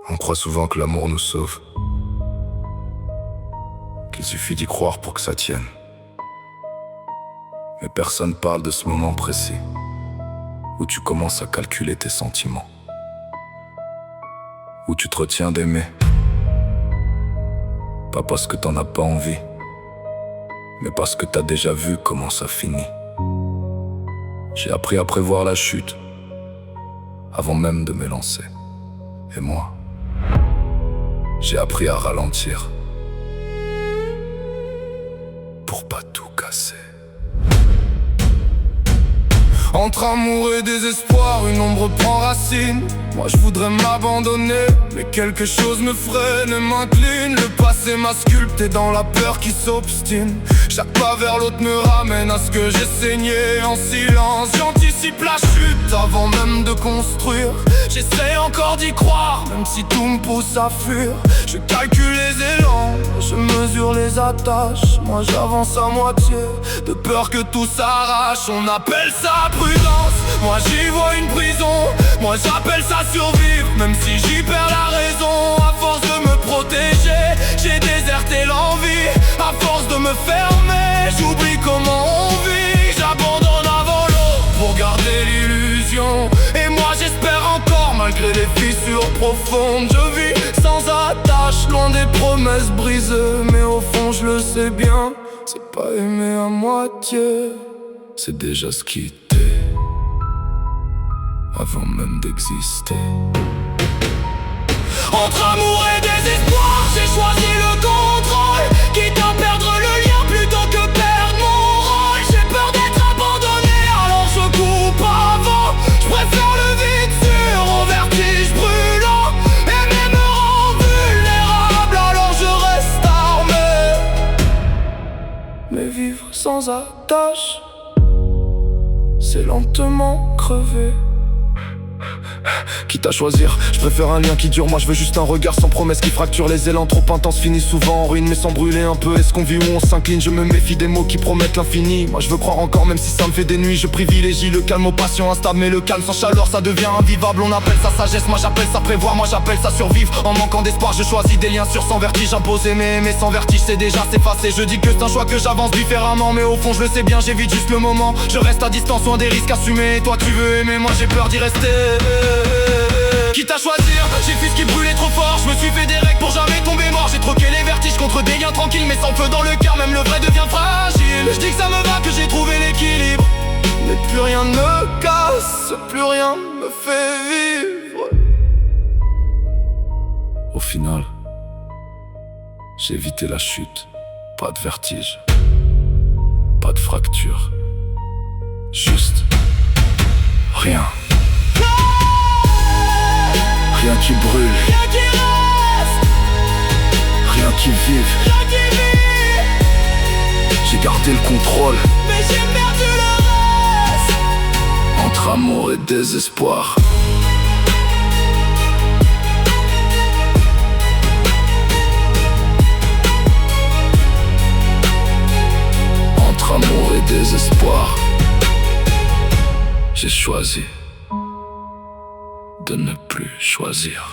On croit souvent que l'amour nous sauve, qu'il suffit d'y croire pour que ça tienne. Mais personne parle de ce moment précis où tu commences à calculer tes sentiments, où tu te retiens d'aimer, pas parce que t'en as pas envie, mais parce que t'as déjà vu comment ça finit. J'ai appris à prévoir la chute avant même de m'élancer. Et moi, j'ai appris à ralentir pour pas tout casser. Entre amour et désespoir, une ombre prend racine. Moi je voudrais m'abandonner, mais quelque chose me freine et m'incline. Le passé m'a sculpté dans la peur qui s'obstine. Chaque pas vers l'autre me ramène à ce que j'ai saigné en silence. J'anticipe la chute avant même de construire. J'essaie encore d'y croire, même si tout me pousse à fuir. Je calcule les élans, je mesure les attaches. Moi j'avance à moitié, de peur que tout s'arrache. On appelle ça prudence, moi j'y vois une prison. Moi j'appelle ça survivre, même si j'y perds la raison. À force de me protéger, j'ai déserté l'envie. À force de me fermer, j'oublie comment on vit. J'abandonne avant l'eau pour garder l'illusion. Et moi j'espère encore, malgré les fissures profondes. Je vis sans attache, loin des promesses brisées. Mais au fond je le sais bien, c'est pas aimer à moitié, c'est déjà se quitter avant même d'exister. Entre amour et désespoir, j'ai choisi le contrôle, quitte à perdre le lien plutôt que perdre mon rôle. J'ai peur d'être abandonné, alors je coupe avant. Je préfère le vide sûr au vertige brûlant. Aimer me rend vulnérable, alors je reste armé. Mais vivre sans attache, c'est lentement crever. Quitte à choisir, je préfère un lien qui dure. Moi je veux juste un regard sans promesse qui fracture. Les élans trop intenses finissent souvent en ruine, mais sans brûler un peu. Est-ce qu'on vit où on s'incline? Je me méfie des mots qui promettent l'infini. Moi je veux croire encore même si ça me fait des nuits. Je privilégie le calme aux passions instables, mais le calme sans chaleur ça devient invivable. On appelle ça sagesse, moi j'appelle ça prévoir. Moi j'appelle ça survivre. En manquant d'espoir je choisis des liens sûrs sans vertige. Imposer mais aimer sans vertige c'est déjà s'effacer. Je dis que c'est un choix que j'avance différemment, mais au fond je le sais bien, j'évite juste le moment. Je reste à distance loin des risques assumés. Toi tu veux aimer, moi j'ai peur d'y rester. Quitte à choisir, j'ai vu ce qui brûlait trop fort. Je me suis fait des règles pour jamais tomber mort. J'ai troqué les vertiges contre des liens tranquilles, mais sans feu dans le cœur, même le vrai devient fragile. Je dis que ça me va, que j'ai trouvé l'équilibre, mais plus rien ne me casse, plus rien me fait vivre. Au final, j'ai évité la chute. Pas de vertige, pas de fracture, juste rien. Rien qui brûle, rien qui reste, rien qui vive, rien qui vit. J'ai gardé le contrôle, mais j'ai perdu le reste. Entre amour et désespoir, entre amour et désespoir, j'ai choisi de ne plus choisir.